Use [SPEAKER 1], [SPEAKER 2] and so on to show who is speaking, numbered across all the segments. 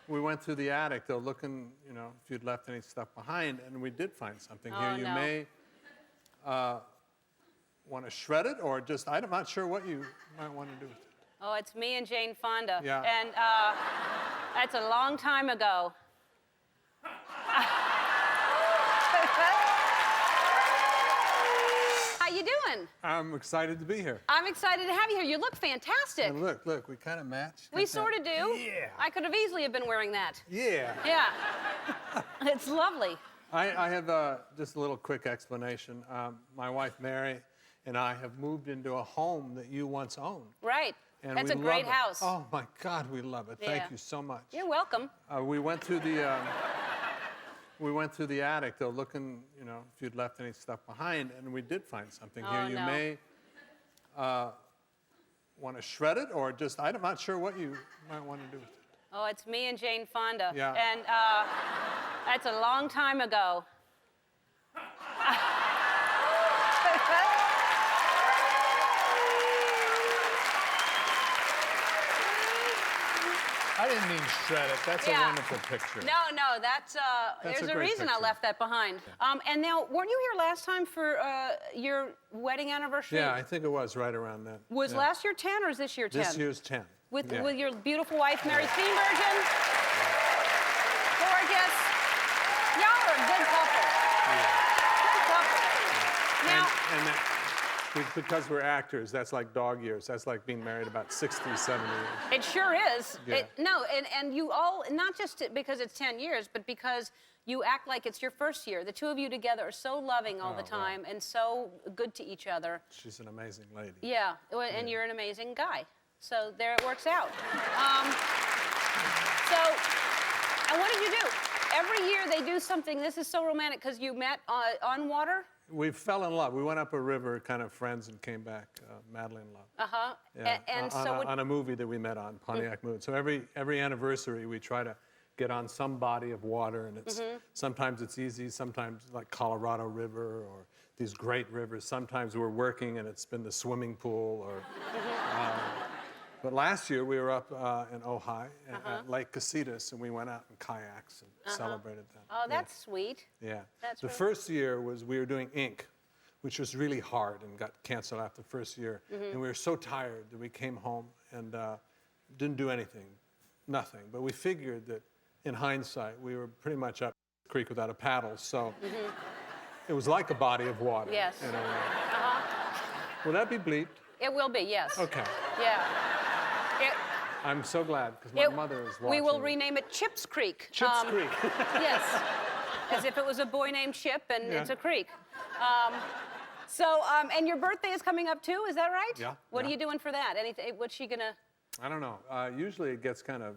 [SPEAKER 1] We went through the attic, though, looking, if you'd left any stuff behind, and we did find something here. You may want to shred it, or just, I'm not sure what you might want to do with it.
[SPEAKER 2] Oh, it's me and Jane Fonda.
[SPEAKER 1] Yeah.
[SPEAKER 2] And that's a long time ago. How you doing?
[SPEAKER 1] I'm excited to be here.
[SPEAKER 2] I'm excited to have you here. You look fantastic.
[SPEAKER 1] And look, we kind of match.
[SPEAKER 2] We sort of do.
[SPEAKER 1] Yeah.
[SPEAKER 2] I could have easily have been wearing that.
[SPEAKER 1] Yeah.
[SPEAKER 2] Yeah. It's lovely.
[SPEAKER 1] I have just a little quick explanation. My wife, Mary, and I have moved into a home that you once owned.
[SPEAKER 2] Right.
[SPEAKER 1] And
[SPEAKER 2] that's a
[SPEAKER 1] we
[SPEAKER 2] great
[SPEAKER 1] love it.
[SPEAKER 2] house.
[SPEAKER 1] Oh, my God, we love it.
[SPEAKER 2] Yeah.
[SPEAKER 1] Thank you so much.
[SPEAKER 2] You're welcome.
[SPEAKER 1] We went through the attic, though, looking, if you'd left any stuff behind, and we did find something here. You may want to shred it, or just, I'm not sure what you might want to do with it.
[SPEAKER 2] Oh, it's me and Jane Fonda.
[SPEAKER 1] Yeah.
[SPEAKER 2] And that's a long time ago.
[SPEAKER 1] I didn't mean shred it. That's a wonderful picture.
[SPEAKER 2] No, that's there's a reason I left that behind.
[SPEAKER 1] Yeah.
[SPEAKER 2] And now, weren't you here last time for your wedding anniversary?
[SPEAKER 1] Yeah, I think it was right around then.
[SPEAKER 2] Was last year 10 or is this year 10?
[SPEAKER 1] This year's 10.
[SPEAKER 2] With your beautiful wife, Mary Steenburgen. Gorgeous. Y'all are a good couple. Good couple. Now,
[SPEAKER 1] because we're actors, that's like dog years. That's like being married about 60, 70 years.
[SPEAKER 2] it sure is.
[SPEAKER 1] Yeah.
[SPEAKER 2] And you all, not just because it's 10 years, but because you act like it's your first year. The two of you together are so loving all the time and so good to each other.
[SPEAKER 1] She's an amazing lady.
[SPEAKER 2] Yeah, and you're an amazing guy. So there it works out. And what did you do? Every year they do something. This is so romantic because you met on water.
[SPEAKER 1] We fell in love. We went up a river, kind of friends, and came back madly in love.
[SPEAKER 2] Uh-huh.
[SPEAKER 1] Yeah,
[SPEAKER 2] And
[SPEAKER 1] on a movie that we met on, Pontiac Moon. So every anniversary, we try to get on some body of water, and it's sometimes it's easy, sometimes like Colorado River or these great rivers. Sometimes we're working, and it's been the swimming pool or. But last year, we were up in Ojai at Lake Casitas, and we went out in kayaks and celebrated that.
[SPEAKER 2] Oh, that's sweet.
[SPEAKER 1] Yeah.
[SPEAKER 2] That's
[SPEAKER 1] the first year we were doing ink, which was really hard and got canceled after the first year. And we were so tired that we came home and didn't do anything, nothing. But we figured that in hindsight, we were pretty much up the creek without a paddle. So it was like a body of water.
[SPEAKER 2] Yes.
[SPEAKER 1] In a way. Will that be bleeped?
[SPEAKER 2] It will be, yes.
[SPEAKER 1] Okay.
[SPEAKER 2] Yeah.
[SPEAKER 1] I'm so glad, because my mother is watching.
[SPEAKER 2] We will rename it Chips Creek.
[SPEAKER 1] Chips Creek.
[SPEAKER 2] Yes. As if it was a boy named Chip, and it's a creek. And your birthday is coming up, too, is that right?
[SPEAKER 1] Yeah.
[SPEAKER 2] What are you doing for that? Anything? What's she gonna...
[SPEAKER 1] I don't know. Usually it gets kind of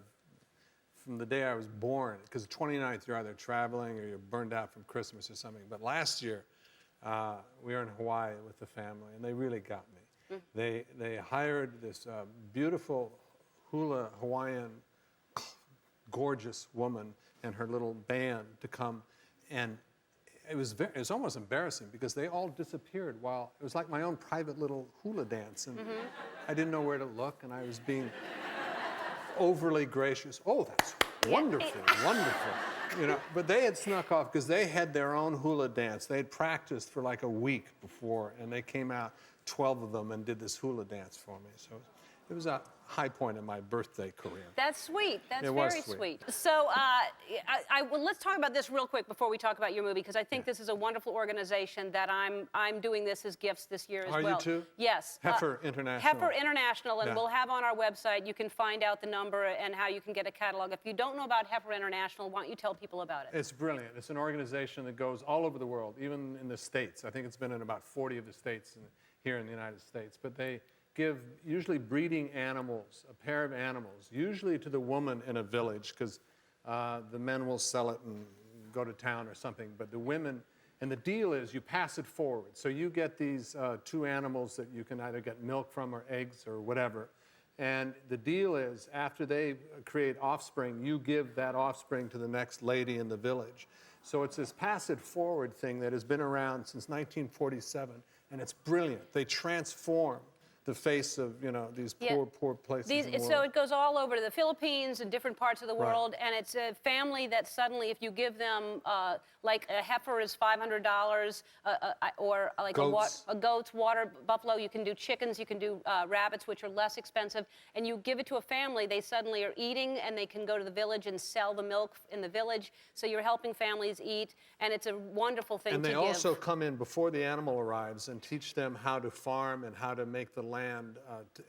[SPEAKER 1] from the day I was born, because the 29th, you're either traveling or you're burned out from Christmas or something. But last year, we were in Hawaii with the family, and they really got me. They hired this beautiful hula Hawaiian, gorgeous woman and her little band to come, and it was almost embarrassing because they all disappeared while it was like my own private little hula dance, and I didn't know where to look, and I was being overly gracious. Oh, that's wonderful, wonderful. But they had snuck off because they had their own hula dance. They had practiced for like a week before, and they came out, 12 of them, and did this hula dance for me. So it was a high point in my birthday career.
[SPEAKER 2] That's sweet. That's very sweet. So let's talk about this real quick before we talk about your movie, because I think this is a wonderful organization that I'm doing this as gifts this year as well.
[SPEAKER 1] Are you too?
[SPEAKER 2] Yes.
[SPEAKER 1] Heifer International.
[SPEAKER 2] Heifer International, and we'll have on our website, you can find out the number and how you can get a catalog. If you don't know about Heifer International, why don't you tell people about it?
[SPEAKER 1] It's brilliant. It's an organization that goes all over the world, even in the States. I think it's been in about 40 of the states here in the United States. But they give usually breeding animals, a pair of animals, usually to the woman in a village, because the men will sell it and go to town or something, but the women, and the deal is you pass it forward. So you get these two animals that you can either get milk from or eggs or whatever, and the deal is after they create offspring, you give that offspring to the next lady in the village. So it's this pass it forward thing that has been around since 1947, and it's brilliant. They transform the face of, you know, these
[SPEAKER 2] Yeah.
[SPEAKER 1] poor places in the world.
[SPEAKER 2] So it goes all over to the Philippines and different parts of the
[SPEAKER 1] Right.
[SPEAKER 2] world, and it's a family that suddenly, if you give them, like a heifer is $500, or like
[SPEAKER 1] Goats.
[SPEAKER 2] a goats, water buffalo, you can do chickens, you can do rabbits, which are less expensive, and you give it to a family, they suddenly are eating, and they can go to the village and sell the milk in the village, so you're helping families eat, and it's a wonderful thing
[SPEAKER 1] And
[SPEAKER 2] to
[SPEAKER 1] they
[SPEAKER 2] give.
[SPEAKER 1] also come in before the animal arrives and teach them how to farm and how to make the land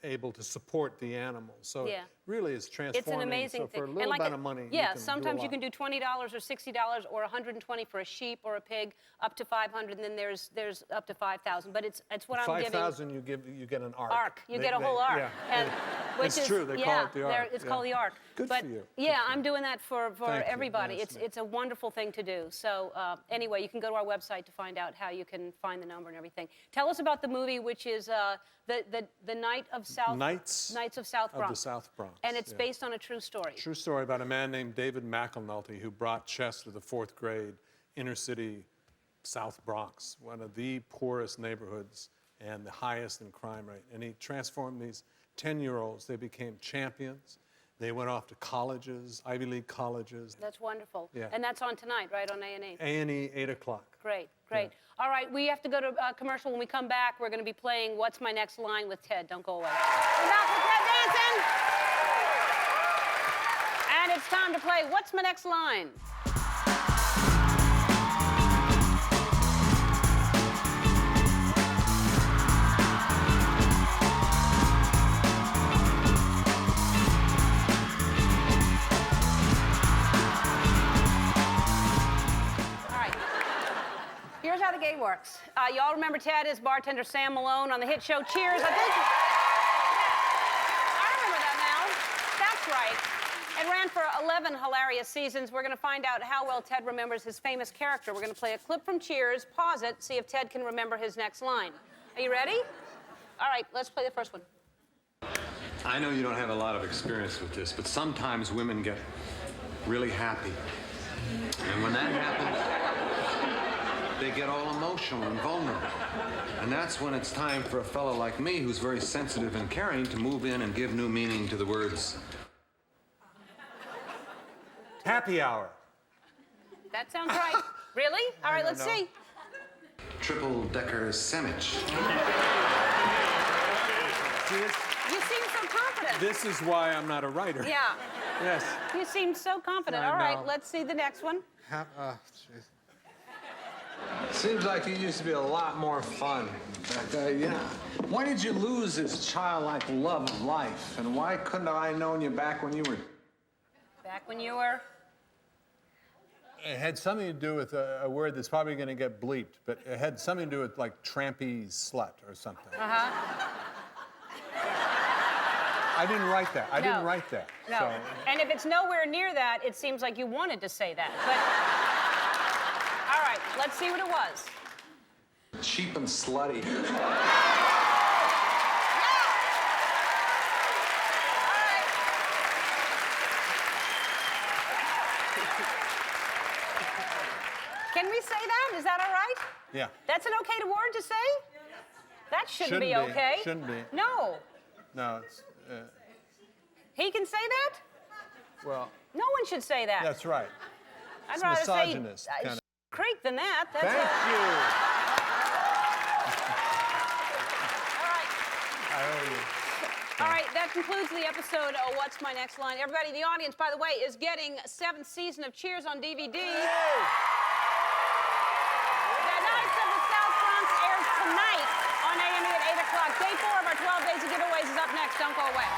[SPEAKER 1] able to support the animals. So
[SPEAKER 2] Yeah.
[SPEAKER 1] it really is transforming.
[SPEAKER 2] It's an amazing
[SPEAKER 1] so
[SPEAKER 2] thing.
[SPEAKER 1] for a
[SPEAKER 2] And
[SPEAKER 1] little
[SPEAKER 2] like
[SPEAKER 1] amount of money,
[SPEAKER 2] yeah,
[SPEAKER 1] you can
[SPEAKER 2] sometimes
[SPEAKER 1] do a
[SPEAKER 2] you can do $20 or $60 or $120 for a sheep or a pig, up to $500, and then there's up to $5,000. But it's what I'm giving.
[SPEAKER 1] $5,000, you get an ark.
[SPEAKER 2] Ark. You get a whole ark.
[SPEAKER 1] Yeah.
[SPEAKER 2] And, which
[SPEAKER 1] It's
[SPEAKER 2] is,
[SPEAKER 1] true. They call it the ark.
[SPEAKER 2] It's
[SPEAKER 1] Yeah.
[SPEAKER 2] called the ark.
[SPEAKER 1] Good
[SPEAKER 2] but,
[SPEAKER 1] for you.
[SPEAKER 2] Yeah,
[SPEAKER 1] Good for
[SPEAKER 2] I'm doing that for
[SPEAKER 1] Thank you.
[SPEAKER 2] everybody.
[SPEAKER 1] Yes, ma'am.
[SPEAKER 2] It's a wonderful thing to do. So anyway, you can go to our website to find out how you can find the number and everything. Tell us about the movie, which is the Night of South
[SPEAKER 1] Knights
[SPEAKER 2] of South Bronx.
[SPEAKER 1] of the South Bronx.
[SPEAKER 2] And it's
[SPEAKER 1] yeah.
[SPEAKER 2] based on a true story.
[SPEAKER 1] True story about a man named David McElnulty who brought chess to the 4th grade inner city South Bronx, one of the poorest neighborhoods and the highest in crime rate. And he transformed these 10-year-olds. They became champions. They went off to colleges, Ivy League colleges.
[SPEAKER 2] That's wonderful.
[SPEAKER 1] Yeah.
[SPEAKER 2] And that's on tonight, right, on A&E?
[SPEAKER 1] A&E, 8 o'clock.
[SPEAKER 2] Great, great. All right, we have to go to commercial. When we come back, we're going to be playing What's My Next Line with Ted. Don't go away. We're back with Ted Danson. And it's time to play What's My Next Line? Here's how the game works. Y'all remember Ted as bartender Sam Malone on the hit show Cheers? I remember that now. That's right. It ran for 11 hilarious seasons. We're going to find out how well Ted remembers his famous character. We're going to play a clip from Cheers, pause it, see if Ted can remember his next line. Are you ready? All right, let's play the first one.
[SPEAKER 3] I know you don't have a lot of experience with this, but sometimes women get really happy. And when that happens, they get all emotional and vulnerable. And that's when it's time for a fellow like me, who's very sensitive and caring, to move in and give new meaning to the words.
[SPEAKER 1] Happy hour.
[SPEAKER 2] That sounds right. Really? All right, let's see.
[SPEAKER 3] Triple-decker sandwich.
[SPEAKER 2] You seem so confident.
[SPEAKER 1] This is why I'm not a writer.
[SPEAKER 2] Yeah.
[SPEAKER 1] Yes.
[SPEAKER 2] You seem so confident.
[SPEAKER 1] I
[SPEAKER 2] All right,
[SPEAKER 1] know.
[SPEAKER 2] let's see the next one.
[SPEAKER 1] Jeez.
[SPEAKER 4] Seems like you used to be a lot more fun. Yeah. Why did you lose this childlike love of life? And why couldn't I have known you back when you were...
[SPEAKER 2] Back when you were...
[SPEAKER 1] It had something to do with a word that's probably going to get bleeped, but it had something to do with like trampy slut or something.
[SPEAKER 2] Uh-huh.
[SPEAKER 1] I didn't write that. I didn't
[SPEAKER 2] No.
[SPEAKER 1] write that.
[SPEAKER 2] No.
[SPEAKER 1] So,
[SPEAKER 2] And if it's nowhere near that, it seems like you wanted to say that. But all right, let's see what it was.
[SPEAKER 4] cheap and slutty?
[SPEAKER 2] Can we say that? Is that all right?
[SPEAKER 1] yeah.
[SPEAKER 2] That's an okay word to say? That shouldn't be okay.
[SPEAKER 1] Shouldn't be.
[SPEAKER 2] No.
[SPEAKER 1] No, it's,
[SPEAKER 2] He can say that?
[SPEAKER 1] well,
[SPEAKER 2] No one should say that.
[SPEAKER 1] that's right.
[SPEAKER 2] I'd
[SPEAKER 1] It's
[SPEAKER 2] rather
[SPEAKER 1] misogynist,
[SPEAKER 2] say
[SPEAKER 1] kinda.
[SPEAKER 2] creek than that. That's
[SPEAKER 1] Thank you.
[SPEAKER 2] All right.
[SPEAKER 1] I owe you.
[SPEAKER 2] All right, that concludes the episode of What's My Next Line. Everybody, the audience, by the way, is getting 7th season of Cheers on DVD. The Nights of the South Bronx airs tonight on A&E at 8 o'clock. Day 4 of our 12 Days of Giveaways is up next. Don't go away.